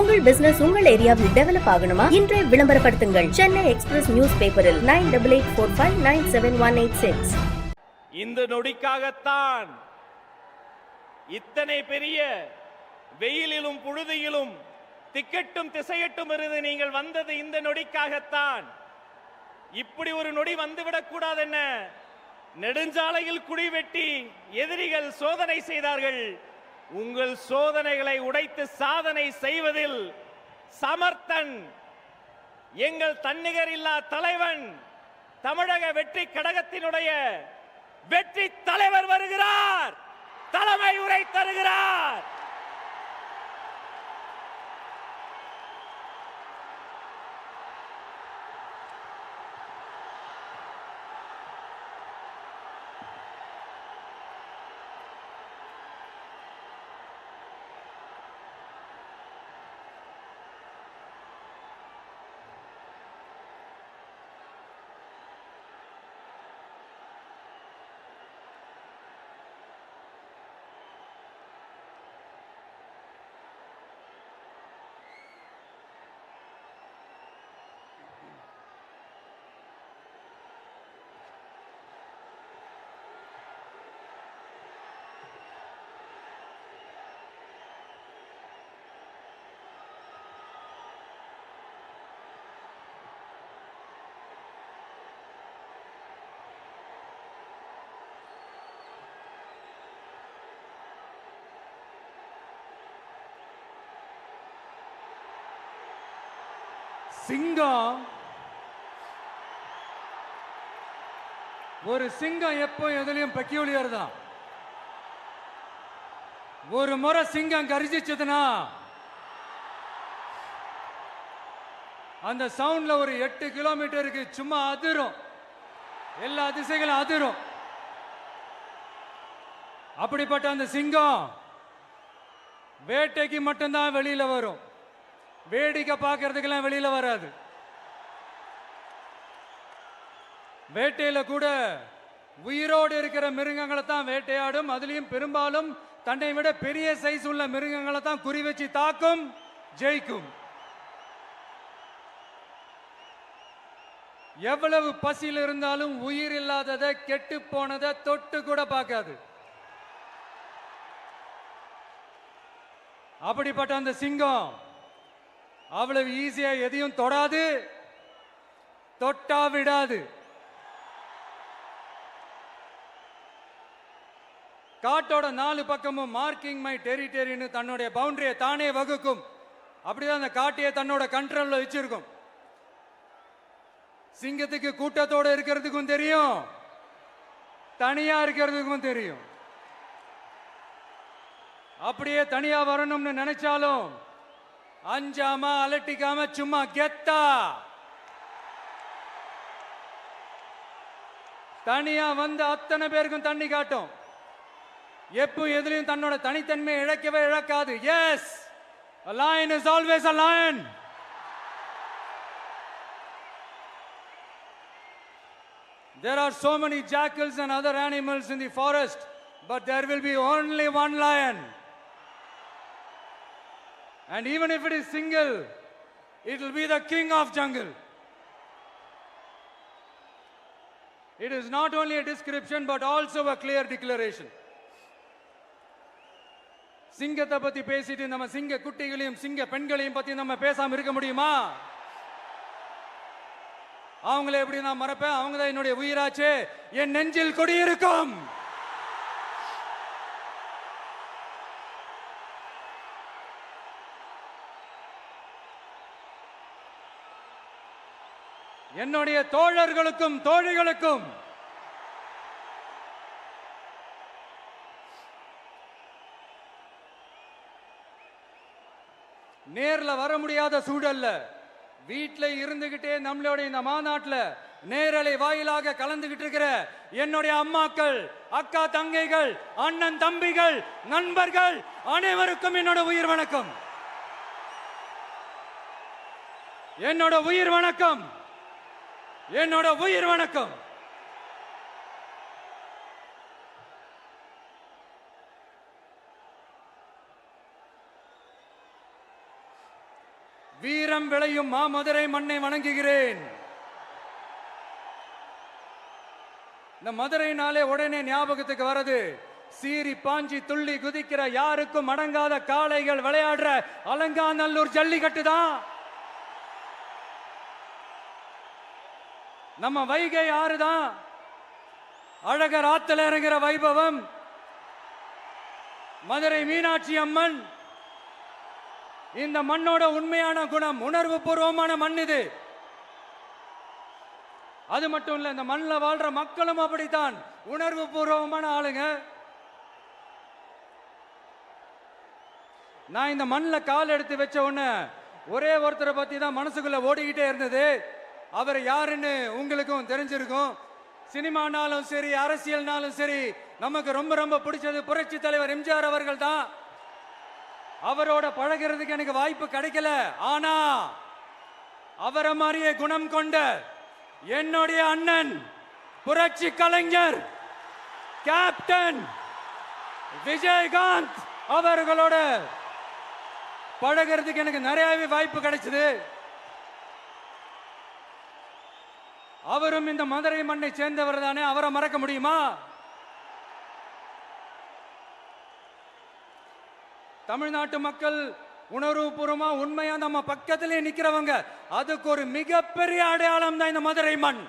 உங்கள் பிசினஸ் உங்கள் ஏரியாவில் டெவலப் ஆகணுமா? இன்றைய விளம்பரப்படுத்துங்கள். சென்னை எக்ஸ்பிரஸ் நியூஸ் பேப்பரில் 9884599786. இந்த நொடிக்காகத்தான் இத்தனை பெரிய வெயிலிலும் புழுதியிலும் திக்கட்டும் திசையட்டும் இருந்து நீங்கள் வந்தது இந்த நொடிக்காகத்தான். இப்படி ஒரு நொடி வந்துவிடக் கூடாது. என்ன நெடுஞ்சாலையில் குழி வெட்டி எதிரிகள் சோதனை செய்தார்கள். உங்கள் சோதனைகளை உடைத்து சாதனை செய்வதில் சமர்த்தன் எங்கள் தன்னிகர் இல்லா தலைவன் தமிழக வெற்றி கழகத்தினுடைய வெற்றி தலைவர் வருகிறார். தலைமை உரை தருகிறார். சிங்கம் ஒரு சிங்கம் எப்போ எதுலயும் பெக்யூலியர் தான். ஒரு முறை சிங்கம் கர்ஜிச்சதுன்னா அந்த சவுண்ட்ல ஒரு 8 கிலோமீட்டருக்கு சும்மா அதிரும். எல்லா திசைகளும் அதிரும். அப்படிப்பட்ட அந்த சிங்கம் வேட்டைக்கு மட்டும்தான் வெளியில வரும். வேடிக்கை பார்க்கறதுக்கெல்லாம் வெளியில வராது. வேட்டையில கூட உயிரோடு இருக்கிற மிருகங்களை தான் வேட்டையாடும். அதுலயும் பெரும்பாலும் தன்னை விட பெரிய சைஸ் உள்ள மிருகங்களை தான் குறி வச்சு தாக்கும், ஜெயிக்கும். எவ்வளவு பசியில் இருந்தாலும் உயிர் இல்லாததை கெட்டு போனதை தொட்டு கூட பார்க்காது. அப்படிப்பட்ட அந்த சிங்கம் அவ்வளவு ஈஸியா எதையும் தொடாது, தொட்டா விடாது. காட்டோட 4 பக்கமும் மார்க்கிங் மை டெரிட்டரின்னு தன்னுடைய பவுண்டரியை தானே வகுக்கும். அப்படிதான் அந்த காட்டையை தன்னோட கண்ட்ரோல்ல வச்சிருக்கும். சிங்கத்துக்கு கூட்டத்தோட இருக்கிறதுக்கும் தெரியும், தனியா இருக்கிறதுக்கும் தெரியும். அப்படியே தனியா வரணும்னு நினைச்சாலும் அஞ்சாம அலட்டிக்காம சும்மா கெத்தா தனியா வந்து அத்தனை பேருக்கும் தண்ணி காட்டும். எப்போ எதிலையும் தன்னோட தனித்தன்மையை இழக்கவே இழக்காது. Yes, a lion is always a lion. There are so many jackals and other animals in the forest, but there will be only one lion. And even if it is single, it will be the king of jungle. It is not only a description but also a clear declaration. சிங்கத்தை பத்தி பேசிட்டு நம்ம சிங்க குட்டிகளையும் சிங்க பெண்களையும் பத்தி நம்ம பேசாம இருக்க முடியுமா? அவங்கள எப்படி நான் மறப்பேன்? அவங்க தான் என்னுடைய உயிராச்சே. என் நெஞ்சில் குடியிருக்கும். என்னுடைய தோழர்களுக்கும் தோழிகளுக்கும் நேர்ல வர முடியாத சூழல்ல வீட்டில் இருந்துகிட்டே நம்மளோட இந்த மாநாட்டில் நேரலை வாயிலாக கலந்துகிட்டு இருக்கிற என்னுடைய அம்மாக்கள், அக்கா தங்கைகள், அண்ணன் தம்பிகள், நண்பர்கள் அனைவருக்கும் என்னோட உயிர் வணக்கம். என்னோட உயிர் வணக்கம். என்னோட உயிர் வணக்கம். வீரம் விளையும் மாமதுரை மண்ணை வணங்குகிறேன். இந்த மதுரைனாலே உடனே ஞாபகத்துக்கு வரது சீறி பாஞ்சி துள்ளி குதிக்கிற யாருக்கும் அடங்காத காளைகள் விளையாடுற அலங்காநல்லூர் ஜல்லிக்கட்டு தான். நம்ம வைகை ஆறுதான் அழகர் ஆத்துல இறங்குற வைபவம். மதுரை மீனாட்சி அம்மன் இந்த மண்ணோட உண்மையான குணம், உணர்வு பூர்வமான மண் இது. அது மட்டும் இல்ல, இந்த மண்ணில் வாழ்ற மக்களும் அப்படித்தான் உணர்வு பூர்வமான ஆளுங்க. நான் இந்த மண்ணில் கால் எடுத்து வச்ச உடனே ஒரே ஒருத்தரை பத்தி தான் மனசுக்குள்ள ஓடிக்கிட்டே இருந்தது. அவர் யாருன்னு உங்களுக்கும் தெரிஞ்சிருக்கும். சினிமானாலும் சரி, அரசியல்னாலும் சரி, நமக்கு ரொம்ப ரொம்ப பிடிச்சது புரட்சி தலைவர் எம்ஜிஆர் அவர்கள் தான். அவரோட பழகிறதுக்கு எனக்கு வாய்ப்பு கிடைக்கல. ஆனா அவரை மாதிரியே குணம் கொண்ட என்னுடைய அண்ணன் புரட்சி கலைஞர் கேப்டன் விஜயகாந்த் அவர்களோட பழகிறதுக்கு எனக்கு நிறையவே வாய்ப்பு கிடைச்சது. அவரும் இந்த மதுரை மண்ணை சேர்ந்தவர் தானே, அவரை மறக்க முடியுமா? தமிழ்நாட்டு மக்கள் உணர்வுபூர்வமா உண்மையா நம்ம பக்கத்திலே நிக்கிறவங்க, அதுக்கு ஒரு மிகப்பெரிய அடையாளம் தான் இந்த மதுரை மண்.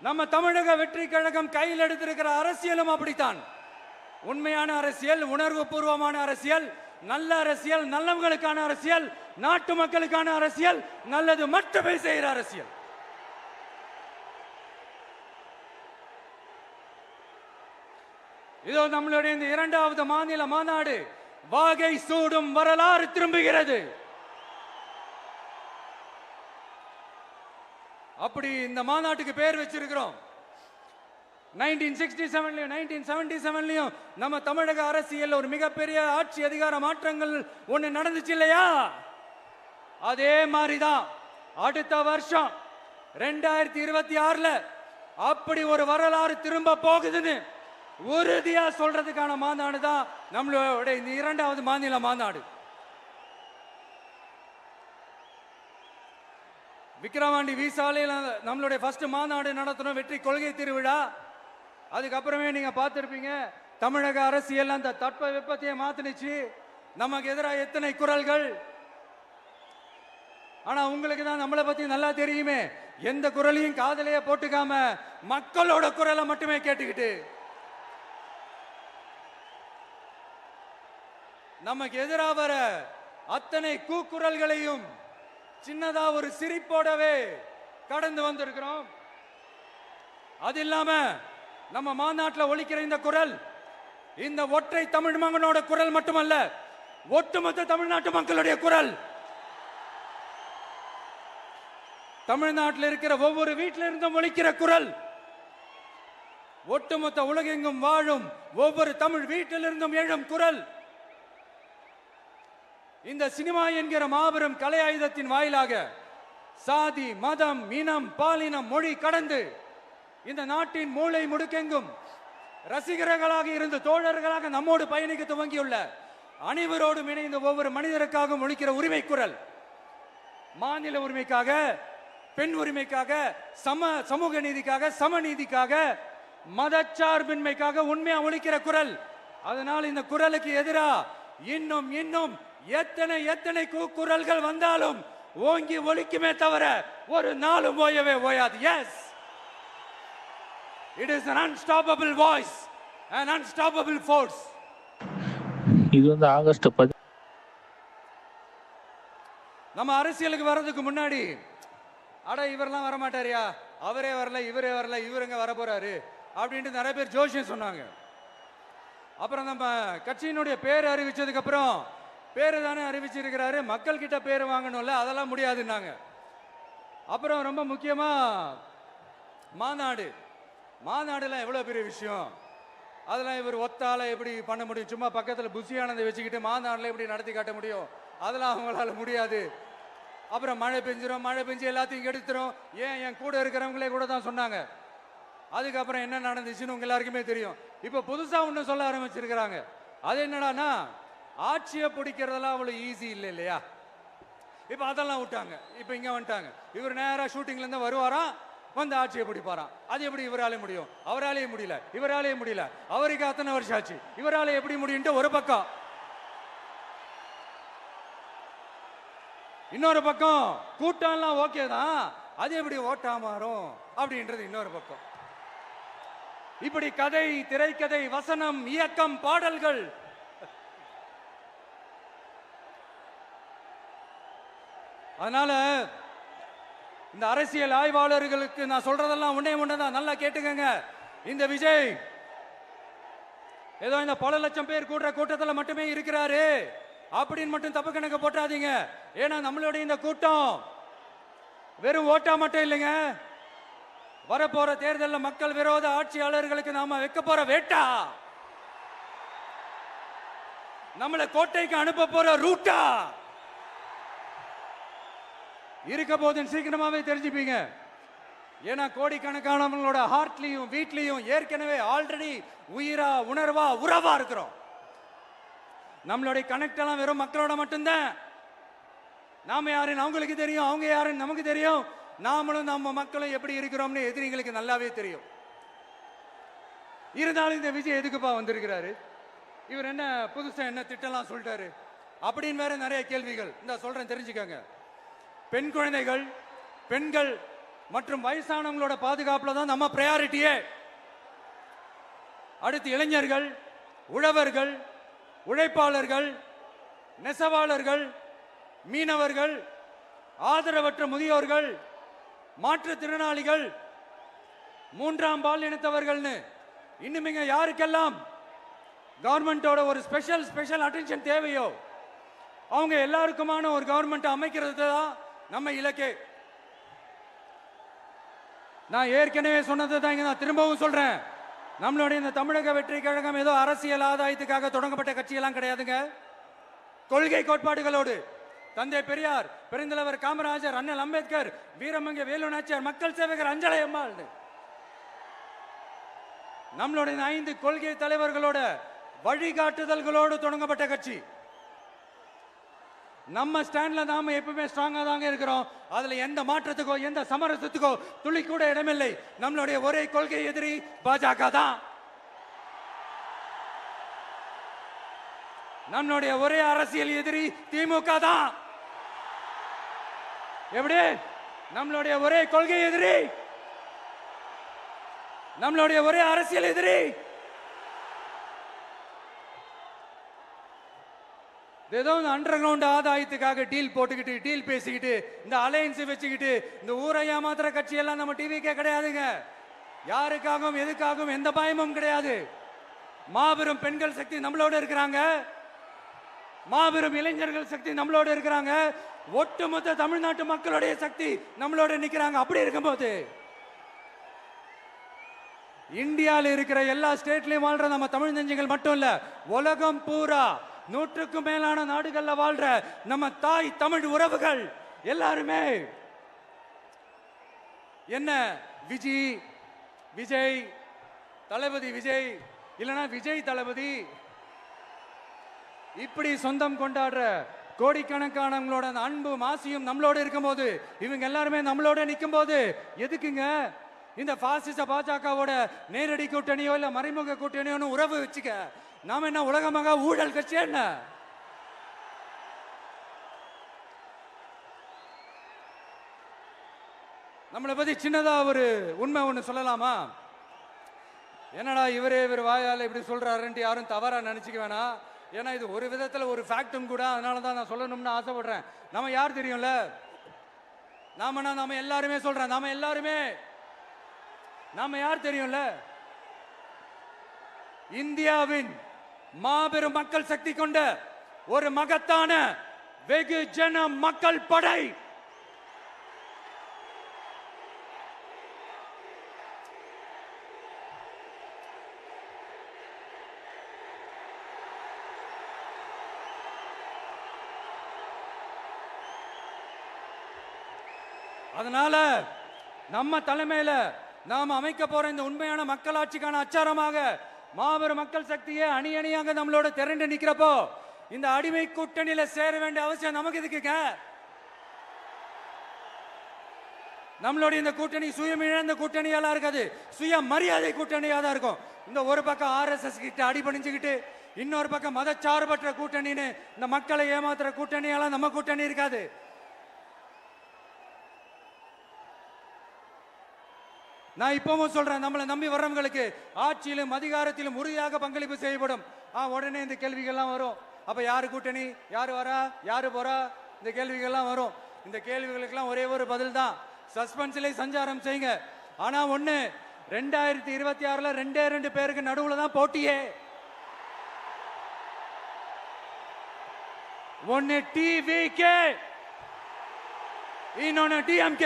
நம்ம தமிழக வெற்றி கழகம் கையில் எடுத்திருக்கிற அரசியலும் அப்படித்தான். உண்மையான அரசியல், உணர்வு பூர்வமான அரசியல், நல்ல அரசியல், நல்லவங்களுக்கான அரசியல், நாட்டு மக்களுக்கான அரசியல், நல்லது மட்டுமே செய்கிற அரசியல். இதோ நம்மளுடைய இந்த இரண்டாவது மாநில மாநாடு வாகை சூடும் வரலாறு திரும்புகிறது. அப்படி இந்த மாநாட்டுக்கு பேர் வச்சிருக்கிறோம். 1967லயும் 1977லயும் நம்ம தமிழக அரசியல் ஒரு மிகப்பெரிய ஆட்சி அதிகார மாற்றங்கள் ஒண்ணு நடந்துச்சு இல்லையா? அதே மாதிரிதான் அடுத்த வருஷம் 2026ல அப்படி ஒரு வரலாறு திரும்ப போகுதுன்னு உறுதியா சொல்றதுக்கான மாநாடு தான் நம்மளோட இந்த இரண்டாவது மாநில மாநாடு. விக்கிரவாண்டி வீசாலையில் நம்மளுடைய ஃபர்ஸ்ட் மாநாடு நடத்தணும், வெற்றி கொள்கை திருவிழா. அதுக்கப்புறமே நீங்க பார்த்திருப்பீங்க, தமிழக அரசியல் அந்த தட்ப வெப்பத்தையே மாத்தினுச்சு. நமக்கு எதிராக எத்தனை குரல்கள். ஆனா உங்களுக்கு தான் நம்மளை பத்தி நல்லா தெரியுமே, எந்த குரலையும் காதலையே போட்டுக்காம மக்களோட குரலை மட்டுமே கேட்டுக்கிட்டு நமக்கு எதிராக வர அத்தனை கூக்குரல்களையும் சின்னதா ஒரு சிரிப்போடவே கடந்து வந்திருக்கிறோம். அது இல்லாம நம்ம மாநாட்டில் ஒலிக்கிற இந்த குரல், இந்த ஒற்றை தமிழ் மகனோட குரல் மட்டுமல்ல, ஒட்டுமொத்த தமிழ்நாட்டு மக்களுடைய குரல். தமிழ்நாட்டில் இருக்கிற ஒவ்வொரு வீட்டில இருந்தும் ஒலிக்கிற குரல், ஒட்டுமொத்த உலகெங்கும் வாழும் ஒவ்வொரு தமிழ் வீட்டிலிருந்தும் எழும் குரல். இந்த சினிமா என்கிற மாபெரும் கலை ஆயுதத்தின் வாயிலாக சாதி, மதம், இனம், பாலினம், மொழி கடந்து இந்த நாட்டின் மூளை முடுக்கெங்கும் ரசிகர்களாக இருந்து தோழர்களாக நம்மோடு பயணிக்க துவங்கியுள்ள அனைவரோடும் இணைந்த ஒவ்வொரு மனிதருக்காகவும் ஒலிக்கிற உரிமை குரல். மாநில உரிமைக்காக, பெண் உரிமைக்காக, சமூக நீதிக்காக, சமநீதிக்காக, மதச்சார்பின்மைக்காக உண்மையா ஒலிக்கிற குரல். அதனால் இந்த குரலுக்கு எதிராக இன்னும் இன்னும் எத்தனை எத்தனை குரல்கள் வந்தாலும் ஓங்கி ஒலிக்குமே தவிர ஒரு நாளும் ஓயவே ஓயாது. Yes, it is an unstoppable voice, an unstoppable force. இது வந்து ஆகஸ்ட் 10 நம்ம அரசியலுக்கு வர்றதுக்கு முன்னாடி அட இவரெல்லாம் வர மாட்டாரியா, அவரே வரல, இவரே வரல, இவருங்க வர போறாரு அப்படின்ட்டு நிறைய பேர் ஜோஷியம் சொன்னாங்க. அப்புறம் நம்ம கட்சியினுடைய பேர் அறிவிச்சதுக்கு அப்புறம், பேரு தானே அறிவிச்சிருக்கிறாரு, மக்கள் கிட்ட பேர் வாங்கணும்ல, அதெல்லாம் முடியாதுன்னாங்க. அப்புறம் ரொம்ப முக்கியமா மாநாடுலாம் எவ்வளவு பெரிய விஷயம், அதெல்லாம் இவர் ஒத்தால எப்படி பண்ண முடியும், சும்மா பக்கத்தில் புஷியானதை வச்சுக்கிட்டு மாநாடுல எப்படி நடத்தி காட்ட முடியும், அதெல்லாம் அவங்களால முடியாது. அப்புறம் மழை பெஞ்சு எல்லாத்தையும் எடுத்துரும். ஏன் என் கூட இருக்கிறவங்களே கூட தான் சொன்னாங்க. அதுக்கப்புறம் என்ன நடந்துச்சுன்னு உங்க எல்லாருக்குமே தெரியும். இப்ப புதுசா ஒண்ணு சொல்ல ஆரம்பிச்சிருக்கிறாங்க. அது என்னடானா, ஆட்சியை பிடிக்கிறதெல்லாம் அவ்வளவு ஈஸி இல்லை இல்லையா? இப்ப அதெல்லாம் விட்டாங்க, இப்ப இங்க வந்துட்டாங்க. இவர் நேரா ஷூட்டிங்ல இருந்து வருவாராம், வந்து ஆட்சியை பிடிப்பாராம். அது எப்படி இவராலே முடியும்? அவராலேயே முடியல, இவராலேயே முடியல. அவருக்கு அத்தனை வருஷம் ஆச்சு, இவராலே எப்படி முடியும்ட்டு ஒரு பக்கம். இன்னொரு பக்கம் கூட்டம்லாம் ஓகே தான், அது எப்படி ஓட்டா மாறும் அப்படின்றது இன்னொரு பக்கம். இப்படி கதை, திரைக்கதை, வசனம், இயக்கம், பாடல்கள், அதனால இந்த அரசியல் ஆய்வாளர்களுக்கு நான் சொல்றதெல்லாம் ஒண்ணே ஒண்ணுதான், நல்லா கேட்டுக்கங்க. இந்த விஜய் ஏதோ இந்த பல லட்சம் பேர் கூடுற கூட்டத்தில் மட்டுமே இருக்கிறாரு அப்படின்னு மட்டும் தப்பு கணக்கு போட்டாதீங்க. ஏன்னா நம்மளுடைய இந்த கூட்டம் வெறும் ஓட்டா மட்டும் இல்லைங்க, வரப்போற தேர்தலில் மக்கள் விரோத ஆட்சியாளர்களுக்கு நாம வைக்க போற வேட்டா, நம்மளை கோட்டைக்கு அனுப்ப போற ரூட்டா இருக்க போதுன்னு சீக்கிரமாவே தெரிஞ்சுப்பீங்க. ஏன்னா கோடிக்கணக்கானவங்களோட ஹார்ட்லயும் வீட்லயும் ஏற்கனவே ஆல்ரெடி உயிரா உணர்வா உறவா இருக்கிறோம். நம்மளுடைய கனெக்ட் எல்லாம் வெறும் மக்களோட மட்டும்தான். நாம யாருன்னு அவங்களுக்கு தெரியும், அவங்க யாருன்னு நமக்கு தெரியும். நாமளும் நம்ம மக்களும் எப்படி இருக்கிறோம்னு எதிரிகளுக்கு நல்லாவே தெரியும். இருந்தாலும் இந்த விஜய் எதுக்குப்பா வந்திருக்கிறாரு, இவர் என்ன புதுசா என்ன திட்டம்லாம் சொல்லிட்டாரு அப்படின்னு வேற நிறைய கேள்விகள். இந்த சொல்றேன் தெரிஞ்சுக்கங்க. பெண் குழந்தைகள், பெண்கள் மற்றும் வயசானவங்களோட பாதுகாப்புல தான் நம்ம பிரையாரிட்டியே. அடுத்து இளைஞர்கள், உழவர்கள், உழைப்பாளர்கள், நெசவாளர்கள், மீனவர்கள், ஆதரவற்ற முதியோர்கள், மாற்றுத்திறனாளிகள், மூன்றாம் பால் இனத்தவர்கள்னு இன்னும் யாருக்கெல்லாம் கவர்மெண்டோட ஒரு ஸ்பெஷல் அட்டென்ஷன் தேவையோ அவங்க எல்லாருக்குமான ஒரு கவர்மெண்ட் அமைக்கிறது தான் நம்ம இலக்கே. நான் ஏற்கனவே சொன்னதை தான் இங்க நான் திரும்பவும் சொல்றேன். நம்மளுடைய இந்த தமிழக வெற்றி கழகம் ஏதோ அரசியல் ஆதாயத்துக்காக தொடங்கப்பட்ட கட்சியெல்லாம் கிடையாதுங்க. கொள்கை கோட்பாடுகளோடு தந்தை பெரியார், பெருந்தலைவர் காமராஜர், அண்ணல் அம்பேத்கர், வீரமங்க வேலு நாச்சியார், மக்கள் சேவகர் அஞ்சலை அம்மாள், நம்மளுடைய 5 கொள்கை தலைவர்களோட வழிகாட்டுதல்களோடு தொடங்கப்பட்ட கட்சி. நம்ம ஸ்டாண்ட்ல நாம எப்பவுமே ஸ்ட்ராங்கா தாங்க இருக்கிறோம். அதுல எந்த மாற்றத்துக்கோ எந்த சமரசத்துக்கோ துளி கூட இடமில்லை. நம்மளுடைய ஒரே கொள்கை எதிரி பாஜக தான். நம்மளுடைய ஒரே அரசியல் எதிரி திமுக தான். எப்படி? நம்மளுடைய ஒரே கொள்கை எதிரி, நம்மளுடைய ஒரே அரசியல் எதிரி ஏதோ அண்டர் கிரவுண்ட் ஆதாயத்துக்காக டீல் போட்டுக்கிட்டு, டீல் பேசிக்கிட்டு, இந்த அலையன்ஸ் வச்சுக்கிட்டு இந்த ஊரை ஏமாத்துற கட்சி எல்லாம் நம்ம டிவிக்கே கிடையாதுங்க. யாருக்காகவும் எதுக்காகவும் எந்த பயமும் கிடையாது. மாபெரும் பெண்கள் சக்தி நம்மளோட இருக்கிறாங்க, மாபெரும் இளைஞர்கள் சக்தி நம்மளோட இருக்கிறாங்க, ஒட்டுமொத்த தமிழ்நாட்டு மக்களுடைய சக்தி நம்மளோட நிக்கிறாங்க. அப்படி இருக்கும்போது இந்தியாவில் இருக்கிற எல்லா ஸ்டேட்லயும் வாழ்ற நம்ம தமிழ் நெஞ்சங்கள் மட்டும் இல்ல, உலகம் பூரா 100க்கும் மேலான நாடுகள்ல வாழ்ற நம்ம தாய் தமிழ் உறவுகள் எல்லாருமே என்ன விஜய் தளபதி விஜய் இல்லனா விஜய் தளபதி இப்படி சொந்தம் கொண்டாடுற கோடிக்கணக்கானவங்களோட அன்பு மாசியும் நம்மளோட இருக்கும்போது, இவங்க எல்லாருமே நம்மளோட நிற்கும் போது எதுக்குங்க இந்த பாசிச பாஜகவோட நேரடி கூட்டணியோ இல்ல மறைமுக கூட்டணியோன்னு உறவு வச்சுக்க? நாம என்ன உலகமாக ஊழல் கட்சி என்ன? நம்மளை பத்தி சின்னதா ஒரு உண்மை ஒண்ணு சொல்லலாமா? என்னடா இவர் வாயால இப்படி சொல்றாருன்ட்டு யாரும் தவறா நினைச்சுக்க வேணாம். ஏன்னா இது ஒரு விதத்துல ஒரு ஃபேக்டும் கூட, அதனாலதான் நான் சொல்லணும்னு ஆசைப்படுறேன். நம்ம யார் தெரியும்ல? நாம எல்லாருமே சொல்றேன், நாம யார் தெரியும்ல? இந்தியாவின் மாபெரும் மக்கள் சக்தி கொண்ட ஒரு மகத்தான வெகுஜன மக்கள் படை. அதனால நம்ம தலைமையில நாம் அமைக்க போற இந்த உண்மையான மக்களாட்சிக்கான அச்சாரமாக மாபெரும் மக்கள் சக்தியை அணி அணியாக நம்மளோட திரண்டு நிக்கிறப்போ இந்த அடிமை கூட்டணியில சேர வேண்டிய அவசியம் நமக்கு எதுக்குங்க? நம்மளுடைய இந்த கூட்டணி சுயமிழந்த கூட்டணியாலாம் இருக்காது, சுய மரியாதை கூட்டணியா தான் இருக்கும். இந்த ஒரு பக்கம் RSS கிட்ட அடிபணிஞ்சுக்கிட்டு, இன்னொரு பக்கம் மதச்சார்பற்ற கூட்டணின்னு இந்த மக்களை ஏமாத்துற கூட்டணியெல்லாம் நம்ம கூட்டணி இருக்காது. நான் இப்பவும் சொல்றேன், நம்மளை நம்பி வர்றவங்களுக்கு ஆட்சியிலும் அதிகாரத்திலும் உறுதியாக பங்களிப்பு செய்யப்படும். உடனே இந்த கேள்விகள்லாம் வரும். அப்ப யாரு கூட்டணி, யாரு வரா, யாரு போறா, இந்த கேள்விகள்லாம் வரும். இந்த கேள்விகளுக்கெல்லாம் ஒரே ஒரு பதில் தான், சஸ்பென்ஸ்ல சஞ்சாரம் செய்யுங்க. ஆனா ஒண்ணு, 2026ல 2 பேருக்கு நடுவுல தான் போட்டியே. ஒன்னு TVK, இன்னொன்னு DMK.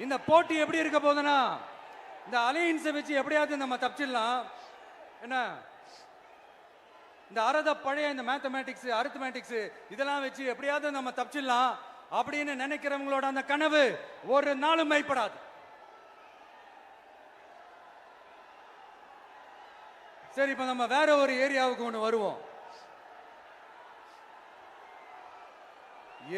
இந்த போட்டி எப்படி இருக்க போதுன்னா, இந்த அலையன்ஸை வச்சு எப்படியாவது நம்ம தப்பிச்சிடலாம். என்ன இந்த அறத பழைய இந்த மேத்தமேட்டிக்ஸ், அரித்மேட்டிக்ஸ் இதெல்லாம் வச்சு எப்படியாவது நம்ம தப்பிச்சிடலாம் அப்படின்னு நினைக்கிறவங்களோட அந்த கனவு ஒரு நாளும் மைப்படாது. சரி, இப்ப நம்ம வேற ஒரு ஏரியாவுக்கு ஒன்று வருவோம்.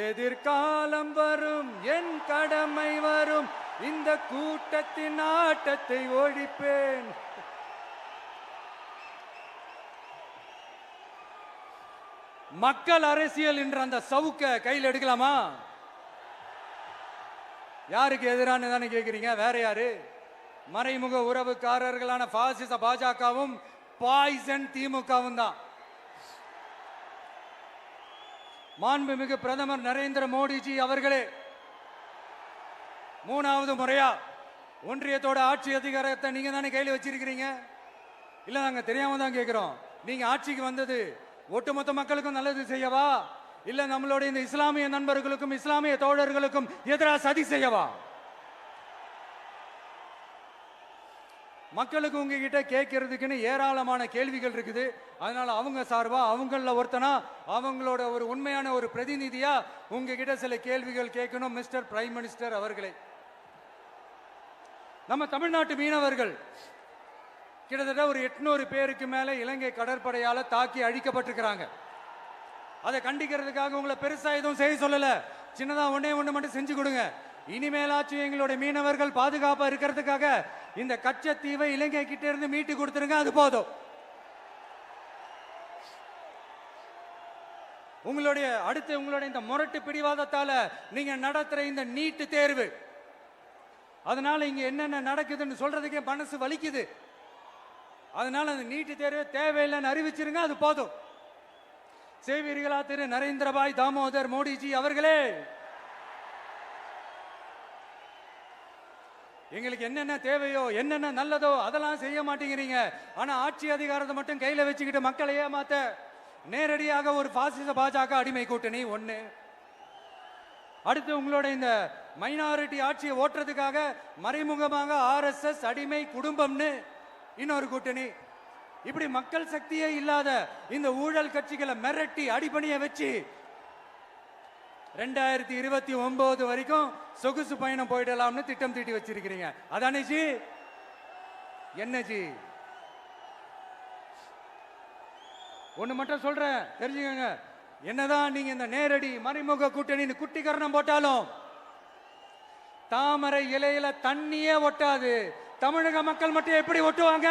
எதிர்காலம் வரும், என் கடமை வரும், இந்த கூட்டத்தின் ஆட்டத்தை ஒழிப்பேன். மக்கள் அரசியல் என்ற அந்த சவுக்க கையில் எடுக்கலாமா? யாருக்கு எதிரான தானே கேட்கிறீங்க? வேற யாரு? மறைமுக உறவுக்காரர்களான பாசிச பாஜகவும் பாய்சன் திமுகவும் தான். மாண்புமிகு பிரதமர் நரேந்திர மோடிஜி அவர்களே 3வது முறையா ஒன்றியத்தோட ஆட்சி அதிகாரத்தை நீங்க தானே கையில் வச்சிருக்கிறீங்க. இல்ல, நாங்க தெரியாம தான் கேட்கிறோம். நீங்க ஆட்சிக்கு வந்தது ஒட்டுமொத்த மக்களுக்கும் நல்லது செய்யவா, இல்ல நம்மளுடைய இந்த இஸ்லாமிய நண்பர்களுக்கும் இஸ்லாமிய தோழர்களுக்கும் எதிராக சதி செய்யவா? மக்களுக்கு உங்ககிட்ட கேட்கறதுக்குன்னு ஏராளமான கேள்விகள் இருக்குது. அதனால அவங்க சார்பா, அவங்கள ஒருத்தனா, அவங்களோட ஒரு உண்மையான ஒரு பிரதிநிதியா உங்ககிட்ட சில கேள்விகள் கேட்கணும். மிஸ்டர் பிரைம் மினிஸ்டர் அவர்களே, நம்ம தமிழ்நாட்டு மீனவர்கள் கிட்டத்தட்ட ஒரு 800 பேருக்கு மேல இலங்கை கடற்படையால தாக்கி அழிக்கப்பட்டிருக்கிறாங்க. அதை கண்டிக்கிறதுக்காக உங்களை பெருசா எதுவும் செய்ய சொல்லல, சின்னதா ஒண்ணு மட்டும் செஞ்சு கொடுங்க. இனிமேலாச்சும் எங்களுடைய மீனவர்கள் பாதுகாப்பா இருக்கிறதுக்காக இந்த கச்சத்தீவை இலங்கை கிட்ட இருந்து மீட்டு கொடுத்துருங்க, அது போதும். உங்களுடைய இந்த முரட்டு பிடிவாதத்தால நீங்க நடத்துற இந்த நீட்டு தேர்வு, அதனால இங்க என்னென்ன நடக்குதுன்னு சொல்றதுக்கே மனசு வலிக்குது. அதனால அந்த நீட்டு தேர்வு தேவையில்லைன்னு அறிவிச்சிருங்க, அது போதும். செய்வீர்களா திரு நரேந்திரபாய் தாமோதர் மோடிஜி அவர்களே? எங்களுக்கு என்னென்ன தேவையோ, என்னென்ன நல்லதோ அதெல்லாம் செய்ய மாட்டேங்கிறீங்க. ஆனா ஆட்சி அதிகாரத்தை மட்டும் கையில வச்சுக்கிட்டு மக்களை ஏமாத்த நேரடியாக ஒரு பாசிச பாஜக அடிமை கூட்டணி ஒண்ணு. அடுத்து உங்களோட இந்த மைனாரிட்டி ஆட்சியை ஓட்டுறதுக்காக மறைமுகமாக RSS அடிமை குடும்பம்னு இன்னொரு கூட்டணி. இப்படி மக்கள் சக்தியே இல்லாத இந்த ஊழல் கட்சிகளை மிரட்டி அடிபணிய வச்சு 2029 வரைக்கும் சொகுசு பயணம் போயிடலாம்னு திட்டம் தீட்டி வச்சிருக்கிறீங்க. அதானே ஜி? என்ன ஜி? ஒண்ணு மட்டும் சொல்றேன், தெரிஞ்சுக்கங்க. என்னதான் நீங்க இந்த நேரடி மறைமுக கூட்டணி குட்டிகரணம் போட்டாலும் தாமரை இலையில தண்ணியே ஒட்டாது. தமிழக மக்கள் மட்டும் எப்படி ஒட்டுவாங்க?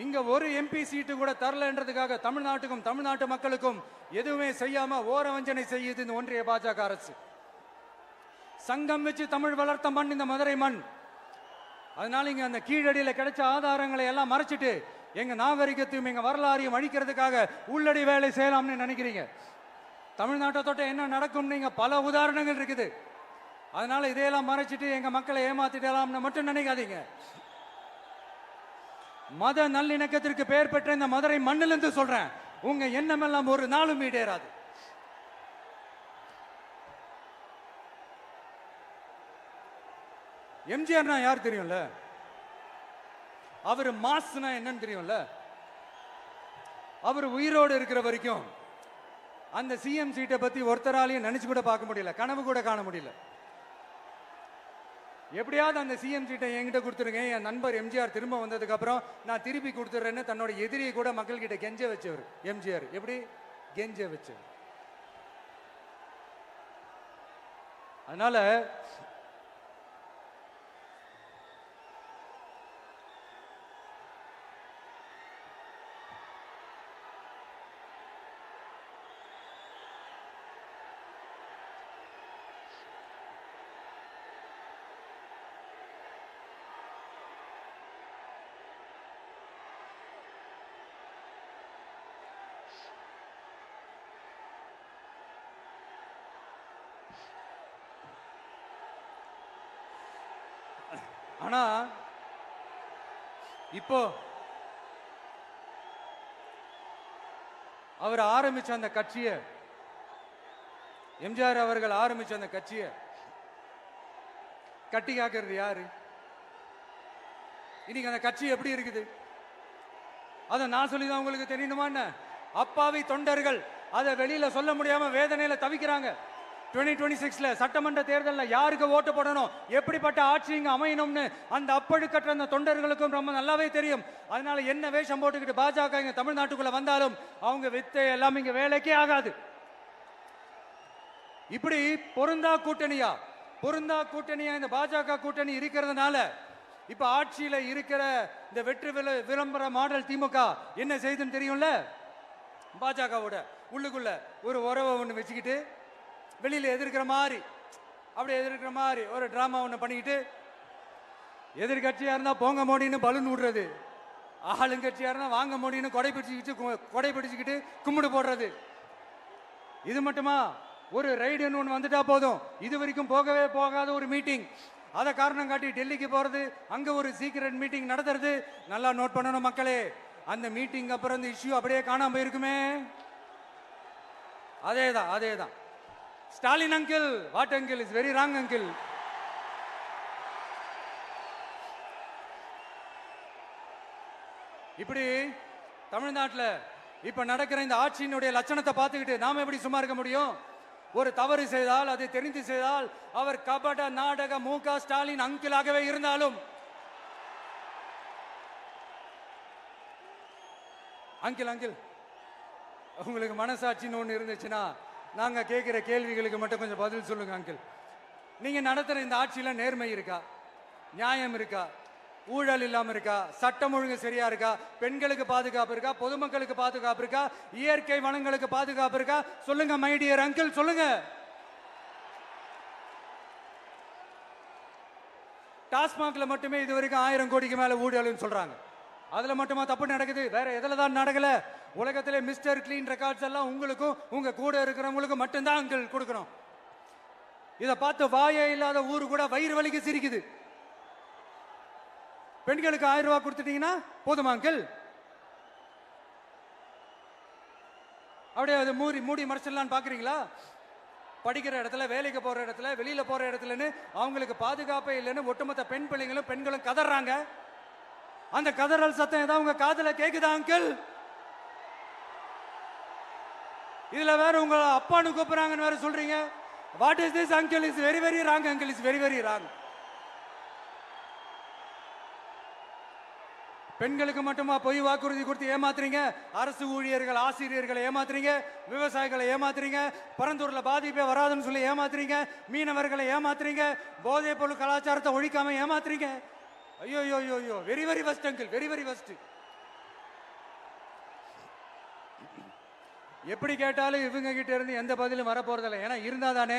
இங்க ஒரு MP சீட்டு கூட தரலன்றதுக்காக தமிழ்நாட்டுக்கும் தமிழ்நாட்டு மக்களுக்கும் எதுவுமே செய்யாம ஓரவஞ்சனை செய்யுது இந்த ஒன்றிய பாஜக அரசு. சங்கம் வச்சு தமிழ் வளர்த்த மண் இந்த மதுரை மண். அதனால இங்க அந்த கீழடியில கிடைச்ச ஆதாரங்களை எல்லாம் மறைச்சிட்டு எங்க நாகரிகத்தையும் எங்க வரலாறையும் அழிக்கிறதுக்காக உள்ளடி வேலை செய்யலாம்னு நினைக்கிறீங்க. தமிழ்நாட்டை தொட்ட என்ன நடக்கும் நீங்க பல உதாரணங்கள் இருக்குது. அதனால இதையெல்லாம் மறைச்சிட்டு எங்க மக்களை ஏமாத்திடலாம்னு மட்டும் நினைக்காதீங்க. மத நல்லிணக்கத்திற்கு பெயர் பெற்ற இந்த மதுரை மண்ணிலிருந்து சொல்றேன், உங்க எண்ணமெல்லாம் ஒரு நாளும் ஈடேறாது. எம்ஜிஆர்னா யார் தெரியும்ல? அவர் மாஸ்னா என்னன்னு தெரியும்ல? அவர் உயிரோடு இருக்கிற வரைக்கும் அந்த CM சீட்டை பத்தி ஒருத்தராலையும் நினைச்சு கூட பார்க்க முடியல, கனவு கூட காண முடியல. எப்படியாவது அந்த சிஎம் சீட்டை என்கிட்ட கொடுத்துருங்க, என் நண்பர் எம்ஜிஆர் திரும்ப வந்ததுக்கு அப்புறம் நான் திருப்பி கொடுத்துட்றேன்னு தன்னோட எதிரியை கூட மக்கள் கிட்ட கெஞ்ச வச்சவர் எம்ஜிஆர். எப்படி கெஞ்ச வச்சவர். அதனால ஆனா இப்போ அவர் ஆரம்பிச்ச அந்த கட்சியை, எம்ஜிஆர் அவர்கள் ஆரம்பிச்ச அந்த கட்சியை கட்டி காக்கிறது யாரு? இன்னைக்கு அந்த கட்சி எப்படி இருக்குது? அதை நான் சொல்லிதான் உங்களுக்கு தெரியணுமா என்ன? அப்பாவி தொண்டர்கள் அதை வெளியில சொல்ல முடியாம வேதனையில தவிக்கிறாங்க. 2026 சட்டமன்ற தேர்தலில் யாருக்கு ஓட்டு போடணும், எப்படிப்பட்ட ஆட்சி இங்க அமையணும்னு அந்த அப்பழுக்கற்ற அந்த தொண்டர்களுக்கும் ரொம்ப நல்லாவே தெரியும். அதனால என்ன வேஷம் போட்டுக்கிட்டு பாஜக இங்க தமிழ்நாட்டுக்குள்ள வந்தாலும் அவங்க வித்தை எல்லாம் இங்க வேலைக்கே ஆகாது. இப்படி பொருந்தா கூட்டணியா இந்த பாஜக கூட்டணி இருக்கிறதுனால இப்ப ஆட்சியில இருக்கிற இந்த வெற்றி விளம்பர மாடல் திமுக என்ன செய்துன்னு தெரியும்ல? பாஜகவோட உள்ளுக்குள்ள ஒரு உறவை ஒன்று வச்சுக்கிட்டு வெளியில எதிர்க்கிற மாதிரி ஒரு டிராமா ஒன்று பண்ணிக்கிட்டு, எதிர்கட்சியா இருந்தா போங்க மோடின்னு பலூன் விடுறது, ஆளுங்கட்சியா இருந்தா வாங்க மோடின்னு கொடை பிடிச்சிக்கிட்டு கும்பிடு போடுறது. இது மட்டுமா? ஒரு ரைடுன்னு ஒன்று வந்துட்டா போதும், இது வரைக்கும் போகவே போகாத ஒரு மீட்டிங், அதை காரணம் காட்டி டெல்லிக்கு போறது, அங்க ஒரு சீக்ரெட் மீட்டிங் நடத்துறது. நல்லா நோட் பண்ணணும் மக்களே, அந்த மீட்டிங் அப்புறம் இந்த இஷ்யூ அப்படியே காணாம போயிருக்குமே. அதேதான் Stalin uncle, what uncle is very wrong uncle. இப்படி தமிழ்நாட்டில் இப்ப நடக்கிற இந்த ஆட்சியினுடைய லட்சணத்தை பார்த்துக்கிட்டு நாம எப்படி சும்மா இருக்க முடியும்? ஒரு தவறு செய்தால், அதை தெரிந்து செய்தால், அவர் கபட நாடக மு.க. ஸ்டாலின் அங்கிளாகவே இருந்தாலும், அங்கிள் உங்களுக்கு மனசாட்சின்னு ஒன்று இருந்துச்சுன்னா நாங்க கேட்கிற கேள்விகளுக்கு மட்டும் கொஞ்சம் பதில் சொல்லுங்க அங்கிள். நீங்க நடத்துற இந்த ஆட்சியில நேர்மை இருக்கா, நியாயம் இருக்கா, ஊழல் இல்லாம இருக்கா, சட்டம் ஒழுங்கு சரியா இருக்கா, பெண்களுக்கு பாதுகாப்பு இருக்கா, பொதுமக்களுக்கு பாதுகாப்பு இருக்கா, இயற்கை வளங்களுக்கு பாதுகாப்பு இருக்கா? சொல்லுங்க மை டியர் அங்கிள், சொல்லுங்க. டாஸ்மாக்ல மட்டுமே இது வரைக்கும் 1000 கோடிக்கு மேல ஊழல்னு சொல்றாங்க. அதுல மட்டுமா தப்பு நடக்குது? வேற எதுல தான் நடக்கல? உலகத்திலே மிஸ்டர் கிளீன் ரெக்கார்ட்ஸ் எல்லாம் உங்களுக்கும் உங்க கூட இருக்கிறவங்களுக்கும் மட்டும்தான் அங்கிள் கொடுக்கணும். இதை பார்த்து வாயே இல்லாத ஊரு கூட வயிறு வலிக்கு சிரிக்குது. பெண்களுக்கு 1000 ரூபாய் கொடுத்துட்டீங்கன்னா போதுமா அங்கிள்? அப்படியே அதை மூடி மறைச்சிடலான்னு பாக்குறீங்களா? படிக்கிற இடத்துல, வேலைக்கு போற இடத்துல, வெளியில போற இடத்துலன்னு அவங்களுக்கு பாதுகாப்பே இல்லைன்னு ஒட்டுமொத்த பெண்களும் கதறாங்க. அந்த கதறல் சத்தம் ஏதாவது உங்க காதுல கேக்குதா அங்கிள்? இதுல வேற உங்க அப்பான்னு கூப்பிடுறாங்கன்னு வேற சொல்றீங்க. What is this uncle? Is very very wrong uncle, is very very wrong. பெண்களுக்கு மட்டுமா பொய் வாக்குறுதி கொடுத்து ஏமாத்துறீங்க? அரசு ஊழியர்கள், ஆசிரியர்களை ஏமாத்துறீங்க, விவசாயிகளை ஏமாத்துறீங்க, பரந்தூர்ல பாதிப்பே வராதுன்னு சொல்லி ஏமாத்துறீங்க, மீனவர்களை ஏமாத்துறீங்க, போதைப் பொருள் கலாச்சாரத்தை ஒழிக்காம ஏமாத்துறீங்க. ஐயோ ஐயோ ஐயோ, very very வஸ்ட் uncle, very very வஸ்ட். எப்படி கேட்டாலும் இவங்க கிட்ட இருந்து எந்த பதிலும் வரப்போறதில்லை. ஏன்னா இருந்தா தானே.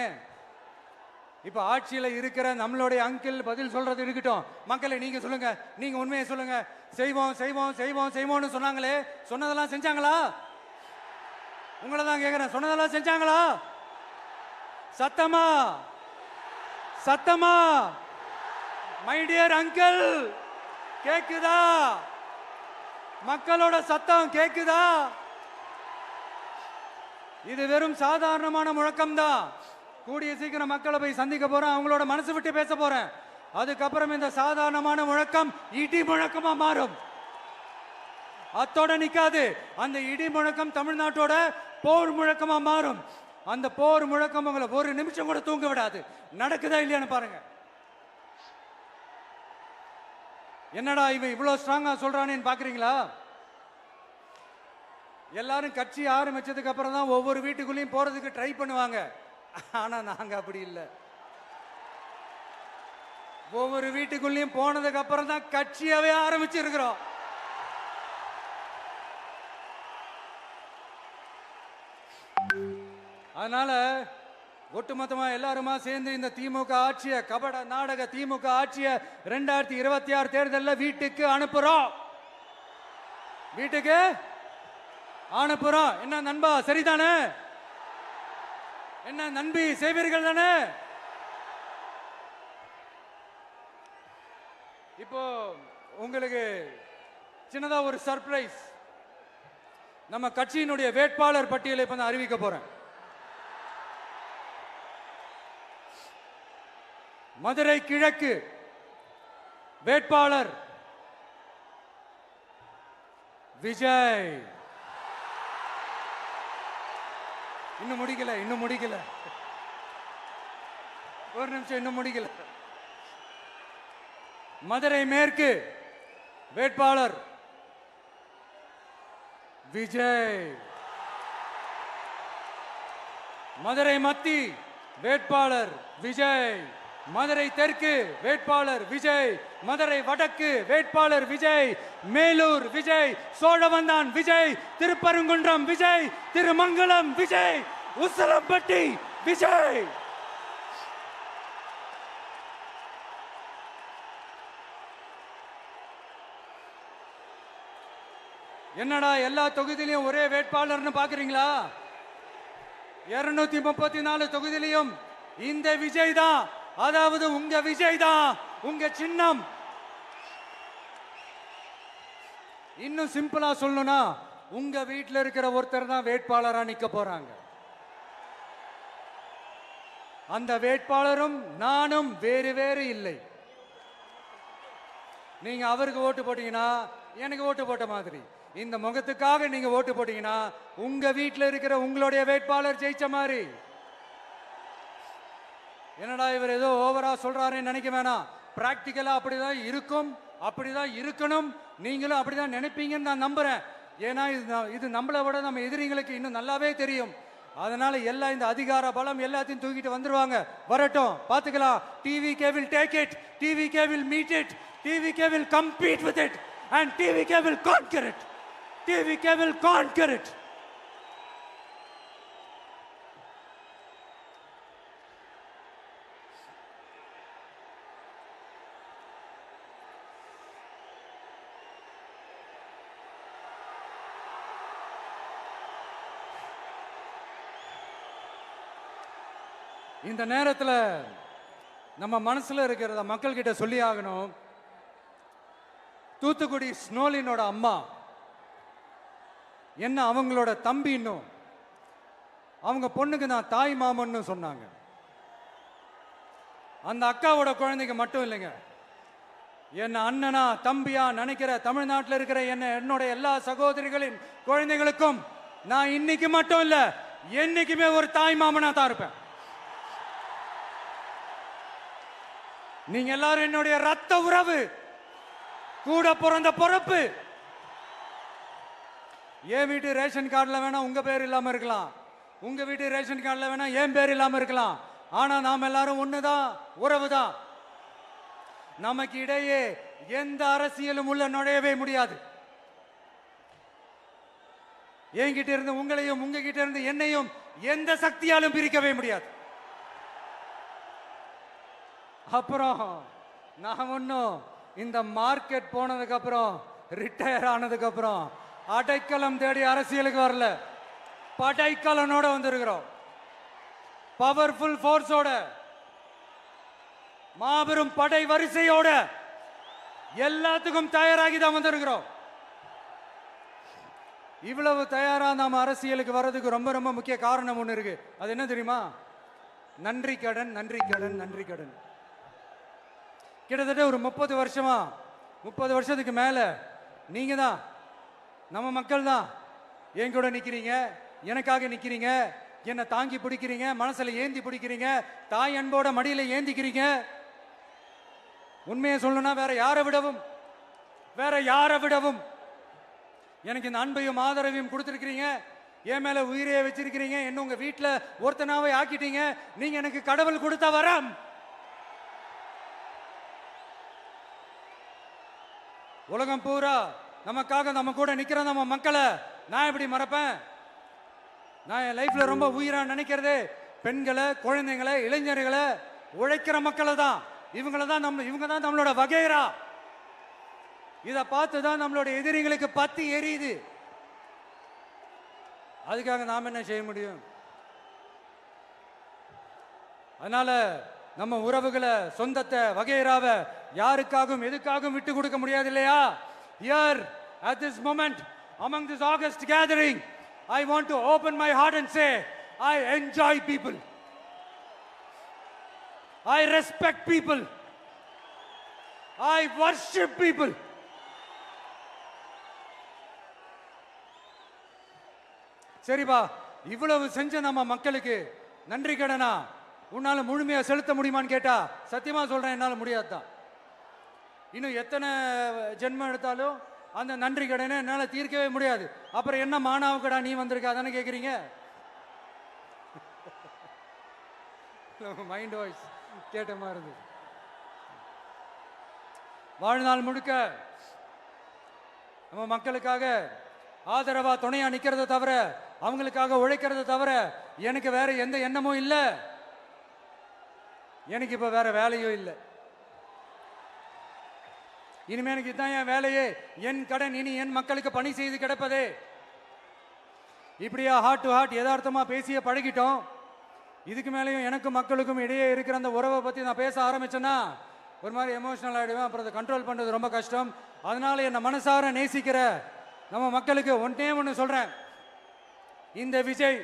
இப்ப ஆட்சியில இருக்கிற நம்மளுடைய அங்கிள் பதில் சொல்றது இருக்கட்டும். மக்களை நீங்க சொல்லுங்க, நீங்க உண்மையை சொல்லுங்க. செய்வோம் செய்வோம் செய்வோம் செய்வோம்னு சொன்னாங்களே, சொன்னதெல்லாம் செஞ்சாங்களா? உங்களை தான் கேட்கிறேன், சொன்னதெல்லாம் செஞ்சாங்களா? சத்தமா சத்தமா மை டியர் அங்கிள், கேக்குதா? மக்களோட சத்தம் கேக்குதா? இது வெறும் சாதாரணமான முழக்கம் தான். கூடிய சீக்கிரம் மக்களை போய் சந்திக்க போறேன், அவங்களோட மனசு விட்டு பேச போறேன். அதுக்கப்புறம் இந்த சாதாரணமான முழக்கம் இடி முழக்கமா மாறும். அத்தோட நிக்காது. அந்த இடி முழக்கம் தமிழ்நாட்டோட போர் முழக்கமா மாறும். அந்த போர் முழக்கம் உங்களை ஒரு நிமிஷம் கூட தூங்க விடாது. நடக்குதா இல்லையான்னு பாருங்க. என்னடா இவன் இவ்வளவு ஸ்ட்ராங்கா சொல்றானேன்னு பாக்குறீங்களா? எல்லாரும் கட்சி ஆரம்பிச்சதுக்கு அப்புறம் தான் ஒவ்வொரு வீட்டுக்குள்ளேயும் போறதுக்கு ட்ரை பண்ணுவாங்க. ஆனா நாங்க அப்படி இல்லை. ஒவ்வொரு வீட்டுக்குள்ளேயும் போனதுக்கு அப்புறம் தான் கட்சியாவே ஆரம்பிச்சிருக்கிறோம். அதனால ஒட்டுமொத்தமா எல்லாருமா சேர்ந்து இந்த திமுக ஆட்சிய, கபட நாடக திமுக ஆட்சிய 2026 தேர்தலில் வீட்டுக்கு அனுப்புறோம். வீட்டுக்கு அனுப்புறோம். என்ன நண்பா, சரிதானே? என்ன நண்பி, செய்வீர்கள் தானே? இப்போ உங்களுக்கு சின்னதா ஒரு சர்ப்ரைஸ். நம்ம கட்சியினுடைய வேட்பாளர் பட்டியலை இப்ப நான் அறிவிக்க போறேன். மதுரை கிழக்கு வேட்பாளர் விஜய். இன்னும் முடிக்கல. ஒரு நிமிஷம், இன்னும் முடிக்கல. மதுரை மேற்கு வேட்பாளர் விஜய். மதுரை மத்தி வேட்பாளர் விஜய். மதுரை தெற்கு வேட்பாளர் விஜய். மதுரை வடக்கு வேட்பாளர் விஜய். மேலூர் விஜய். சோழவந்தான் விஜய். திருப்பரங்குன்றம் விஜய். திருமங்கலம் விஜய். உசிலம்பட்டி விஜய். என்னடா எல்லா தொகுதியிலையும் ஒரே வேட்பாளர்னு பாக்குறீங்களா? 234 தொகுதியிலையும் இந்த விஜய் தான். அதாவது உங்க விஜய் தான் உங்க சின்னம். இன்னும் சிம்பிளா சொல்லணும்னா, உங்க வீட்டில் இருக்கிற ஒருத்தர் தான் வேட்பாளரா நிக்க போறாங்க. அந்த வேட்பாளரும் நானும் வேறு வேறு இல்லை. நீங்க அவருக்கு ஓட்டு போட்டீங்கன்னா எனக்கு ஓட்டு போட்ட மாதிரி. இந்த முகத்துக்காக நீங்க ஓட்டு போட்டீங்கன்னா உங்க வீட்டில் இருக்கிற உங்களுடைய வேட்பாளர் ஜெயிச்ச மாதிரி. என்னடா இவர் ஏதோ ஓவரா சொல்றாருன்னு நினைக்க வேணாம். பிராக்டிக்கலா அப்படிதான் இருக்கும், அப்படிதான் இருக்கணும். நீங்களும் அப்படிதான் நினைப்பீங்கன்னு நான் நம்புறேன். ஏன்னா இது நம்மளை விட நம்ம எதிரிங்களுக்கு இன்னும் நல்லாவே தெரியும். அதனால எல்லா இந்த அதிகார பலம் எல்லாத்தையும் தூக்கிட்டு வந்துருவாங்க. வரட்டும், பாத்துக்கலாம். TVK will take it, TVK will meet it, TVK will compete with it and TVK will conquer it. TVK will conquer it. இந்த நேரத்தில் நம்ம மனசுல இருக்கிறத மக்கள் கிட்ட சொல்லி ஆகணும். தூத்துக்குடி ஸ்னோலினோட அம்மா என்ன அவங்களோட தம்பி, இன்னும் அவங்க பொண்ணுக்கு நான் தாய் மாமன்னு சொன்னாங்க. அந்த அக்காவோட குழந்தைக்கு மட்டும் இல்லைங்க, என்ன அண்ணனா தம்பியா நினைக்கிற தமிழ்நாட்டில் இருக்கிற என்னோட எல்லா சகோதரிகளின் குழந்தைகளுக்கும் நான் இன்னைக்கு மட்டும் இல்ல, என்னைக்குமே ஒரு தாய் மாமனா தான் இருப்பேன். நீங்க எல்லாரும் என்னுடைய ரத்த உறவு, கூட பிறந்த பொறுப்பு. என் வீட்டு ரேஷன் கார்டுல வேணா உங்க பேர் இல்லாம இருக்கலாம், உங்க வீட்டு ரேஷன் கார்டுல வேணா என் பேர் இல்லாம இருக்கலாம். ஆனா நாம் எல்லாரும் ஒண்ணுதான், உறவுதான். நமக்கு இடையே எந்த அரசியலும் உள்ள நுழையவே முடியாது. என்கிட்ட இருந்து உங்களையும் உங்ககிட்ட இருந்து என்னையும் எந்த சக்தியாலும் பிரிக்கவே முடியாது. அப்புறம் நான் ஒன்னும் இந்த மார்க்கெட் போனதுக்கு அப்புறம், ரிட்டையர் ஆனதுக்கு அப்புறம் அடைக்கலம் தேடி அரசியலுக்கு வரல. படைக்கலனோட வந்திருக்கிறோம். பவர்ஃபுல் ஃபோர்ஸோட, மாபெரும் படை வரிசையோட, எல்லாத்துக்கும் தயாராகி தான் வந்திருக்கிறோம். இவ்வளவு தயாரா நாம அரசியலுக்கு வர்றதுக்கு ரொம்ப ரொம்ப முக்கிய காரணம் ஒண்ணு இருக்கு. அது என்ன தெரியுமா? நன்றி கடன், நன்றி கடன், நன்றி கடன். கிட்டத்தட்ட ஒரு 30 வருஷமா, 30 வருஷத்துக்கு மேல நீங்க தான், நம்ம மக்கள் தான் என் கூட நிக்கிறீங்க, எனக்காக நிக்கிறீங்க, என்னை தாங்கி பிடிக்கிறீங்க, மனசுல ஏந்தி பிடிக்கிறீங்க, தாய் அன்போட மடியில ஏந்திக்கிறீங்க. உண்மையை சொல்லணும்னா வேற யாரை விடவும் வேற யாரை விடவும் எனக்கு இந்த அன்பையும் ஆதரவையும் கொடுத்திருக்கிறீங்க. என் மேல உயிரையே வச்சிருக்கிறீங்க. என்ன உங்க வீட்டுல ஒருத்தனாவே ஆக்கிட்டீங்க. நீங்க எனக்கு கடவுள் கொடுத்த வரம். உலகம் பூரா நமக்காக நம்ம கூட நிக்கிற நம்ம மக்களை நான் எப்படி மறப்பேன்? நான் என் லைஃப்ல ரொம்ப உயிரா நினைக்கிறது பெண்களை, குழந்தைங்களை, இளைஞர்களை, உழைக்கிற மக்களை தான். இவங்க தான் நம்மளோட வகைரா. இதை பார்த்து தான் நம்மளோட எதிரிகளுக்கு பத்தி எரியுது. அதுக்காக நாம் என்ன செய்ய முடியும்? அதனால நம்ம உறவுகளை, சொந்தத்தை, வகைராவை யாருக்காகவும் எதுக்காகவும் விட்டு கொடுக்க முடியாது இல்லையா? Here at this moment among this August gathering I want to open my heart and say I enjoy people. I respect people. I worship people. சரிப்பா, இவ்வளவு செஞ்ச நம்ம மக்களுக்கு நன்றி கடனா உன்னால முழுமையா செலுத்த முடியுமான்னு கேட்டா சத்தியமா சொல்றேன், என்னால முடியாதுதான். இன்னும் எத்தனை ஜென்மம் எடுத்தாலும் அந்த நன்றி கடனை என்னால தீர்க்கவே முடியாது. அப்புறம் என்ன மானாவுக்கடா நீ வந்திருக்க அதானே கேக்குறீங்க? மைண்ட் வாய்ஸ் கேட்ட மாதிரி இருந்தது. வாழ்நாள் முழுக்க நம்ம மக்களுக்காக ஆதரவா துணையா நிக்கிறத தவிர, அவங்களுக்காக உழைக்கிறத தவிர எனக்கு வேற எந்த எண்ணமும் இல்லை. எனக்கு இப்ப வேற வேலையும் இல்லை. இனிமே எனக்கு இதுதான் என் வேலையே. என் கடன் இனி என் மக்களுக்கு பணி செய்து கிடப்பதே. இப்படியா ஹார்ட் டு ஹார்ட் யதார்த்தமா பேசிய பழகிட்டோம். இதுக்கு மேலேயும் எனக்கும் மக்களுக்கும் இடையே இருக்கிற அந்த உறவை பத்தி நான் பேச ஆரம்பிச்சேன்னா ஒரு மாதிரி எமோஷனல் ஆயிடுவேன். அப்புறம் அதை கண்ட்ரோல் பண்றது ரொம்ப கஷ்டம். அதனால என்ன மனசார நேசிக்கிற நம்ம மக்களுக்கு ஒன்னே ஒன்று சொல்றேன். இந்த விஜய்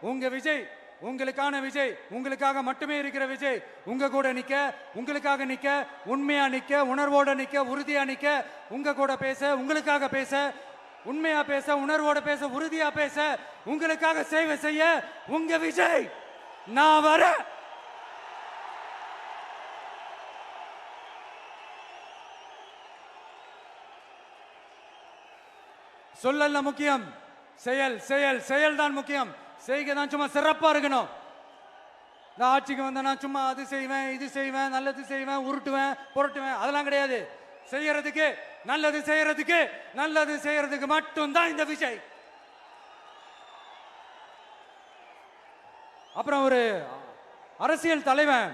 உங்க விஜய், உங்களுக்கான விஜய், உங்களுக்காக மட்டுமே இருக்கிற விஜய். உங்க கூட நிக்க, உங்களுக்காக நிக்க, உண்மையா நிக்க, உணர்வோட நிக்க, உறுதியா நிக்க, உங்க கூட பேச, உங்களுக்காக பேச, உண்மையா பேச, உணர்வோட பேச, உறுதியா பேச, உங்களுக்காக சேவை செய்ய உங்க விஜய் நான் வர. சொல்லல முக்கியம், செயல் செயல் செயல் தான் முக்கியம். செய்கை தான் சும்மா சிறப்பா இருக்கணும். நான் ஆட்சிக்கு வந்தேன்னா சும்மா அது செய்வேன், இது செய்வேன், நல்லது செய்வேன், உருட்டுவேன், புரட்டுவேன், அதெல்லாம் கிடையாது. செய்யறதுக்கு, நல்லது செய்யறதுக்கு, நல்லது செய்யறதுக்கு மட்டும்தான் இந்த விஜய். அப்புறம் ஒரு அரசியல் தலைவன்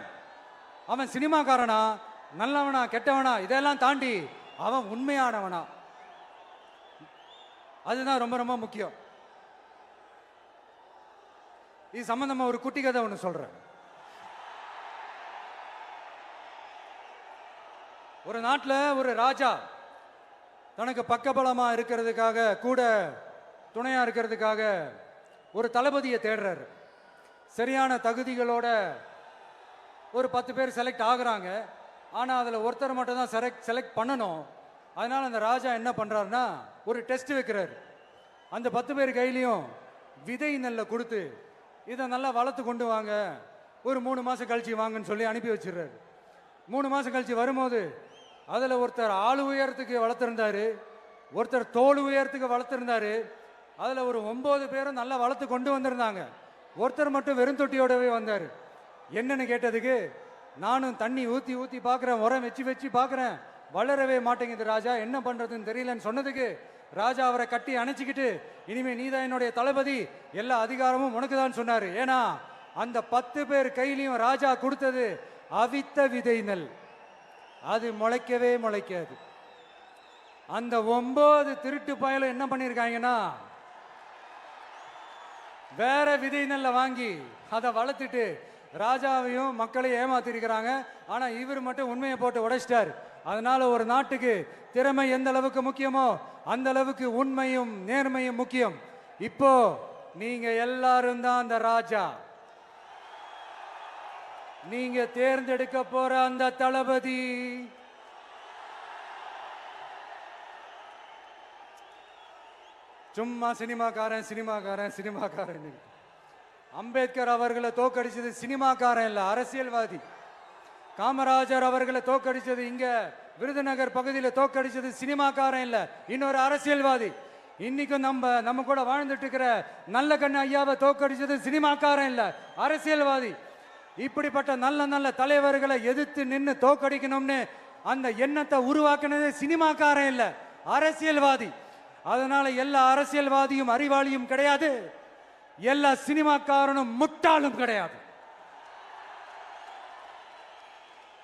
அவன் சினிமாக்காரனா, நல்லவனா, கெட்டவனா, இதெல்லாம் தாண்டி அவன் உண்மையானவனா, அதுதான் ரொம்ப ரொம்ப முக்கியம். இது சம்பந்தமா ஒரு குட்டி கதை ஒன்று சொல்றேன். ஒரு நாட்டில் ஒரு ராஜா தனக்கு பக்கபலமா இருக்கிறதுக்காக, கூட துணையா இருக்கிறதுக்காக ஒரு தளபதியை தேடுறாரு. சரியான தகுதிகளோட ஒரு 10 பேர் செலக்ட் ஆகுறாங்க. ஆனால் அதில் ஒருத்தர் மட்டும் தான் செலக்ட் பண்ணணும். அதனால அந்த ராஜா என்ன பண்றாருன்னா ஒரு டெஸ்ட் வைக்கிறாரு. அந்த 10 பேர் கையிலையும் விதை நெல்லை கொடுத்து இதை நல்லா வளர்த்து கொண்டு வாங்க, ஒரு 3 மாசம் கழிச்சு வாங்கன்னு சொல்லி அனுப்பி வச்சிடுறாரு. 3 மாசம் கழிச்சு வரும்போது அதில் ஒருத்தர் ஆள் உயரத்துக்கு வளர்த்துருந்தாரு, ஒருத்தர் தோல் உயரத்துக்கு வளர்த்துருந்தாரு. அதில் ஒரு 9 பேரும் நல்லா வளர்த்து கொண்டு வந்திருந்தாங்க. ஒருத்தர் மட்டும் வெறும் தொட்டியோடவே வந்தார். என்னன்னு கேட்டதுக்கு, நானும் தண்ணி ஊற்றி ஊற்றி பார்க்குறேன், உரம் வச்சு வச்சு பார்க்குறேன், வளரவே மாட்டேங்குது ராஜா, என்ன பண்ணுறதுன்னு தெரியலன்னு சொன்னதுக்கு ராஜா அவரை கட்டி அணைச்சிக்கிட்டு, இனிமே நீதான் என்னுடைய தளபதி, எல்லா அதிகாரமும் உனக்கு தான் சொன்னார். ஏன்னா அந்த 10 பேர் கையிலையும் ராஜா கொடுத்தது அவித்த விதை நெல், அது முளைக்கவே முளைக்காது. அந்த 9 திருட்டு பயலும் என்ன பண்ணியிருக்காங்கன்னா வேற விதை நெல்லை வாங்கி அதை வளர்த்துட்டு ராஜாவையும் மக்களையும் ஏமாத்திருக்கிறாங்க. ஆனா இவர் மட்டும் உண்மையை போட்டு உடைச்சிட்டார். அதனால ஒரு நாட்டுக்கு திறமை எந்த அளவுக்கு முக்கியமோ அந்த அளவுக்கு உண்மையும் நேர்மையும் முக்கியம். இப்போ நீங்க எல்லாரும் தான் அந்த ராஜா. நீங்க தேர்ந்தெடுக்க போற அந்த தளபதி சும்மா சினிமாக்காரன் சினிமாக்காரன் சினிமாக்காரன். அம்பேத்கர் அவர்களை தோக்கடிச்சது சினிமாக்காரன் இல்ல, அரசியல்வாதி. காமராஜர் அவர்களை தோக்கடிச்சது இங்க விருதுநகர் பகுதியில் தோக்கடிச்சது சினிமாக்காரன் இல்ல, இன்னொரு அரசியல்வாதி. இன்னைக்கும் நம்ம கூட வாழ்ந்துட்டு இருக்கிற நல்ல கண்ணு ஐயாவை தோக்கடிச்சது சினிமாக்காரன் இல்ல, அரசியல்வாதி. இப்படிப்பட்ட நல்ல நல்ல தலைவர்களை எதிர்த்து நின்று தோக்கடிக்கணும்னு அந்த எண்ணத்தை உருவாக்குனது சினிமாக்காரன் இல்ல, அரசியல்வாதி. அதனால எல்லா அரசியல்வாதியும் அறிவாளியும் கிடையாது, எல்லா சினிமாக்காரனும் முட்டாளும் கிடையாது.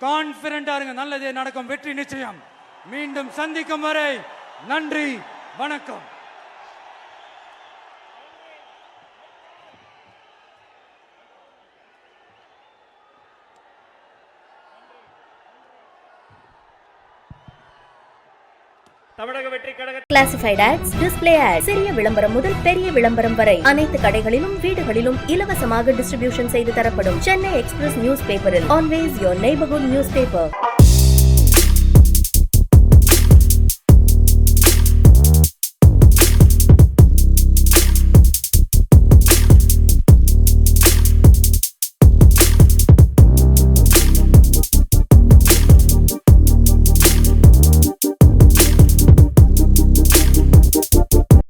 கான்பிடண்டா இருங்க, நல்லதே நடக்கும், வெற்றி நிச்சயம். மீண்டும் சந்திக்கும் வரை நன்றி, வணக்கம். தமிழக வெற்றி கழக கிளாசிஃபைட் ஆட்ஸ், டிஸ்ப்ளே ஆட்ஸ், சிறிய விளம்பரம் முதல் பெரிய விளம்பரம் வரை அனைத்து கடைகளிலும் வீடுகளிலும் இலவசமாக டிஸ்ட்ரிபியூஷன் செய்து தரப்படும். சென்னை எக்ஸ்பிரஸ் நியூஸ் பேப்பரில் always your neighbourhood news paper.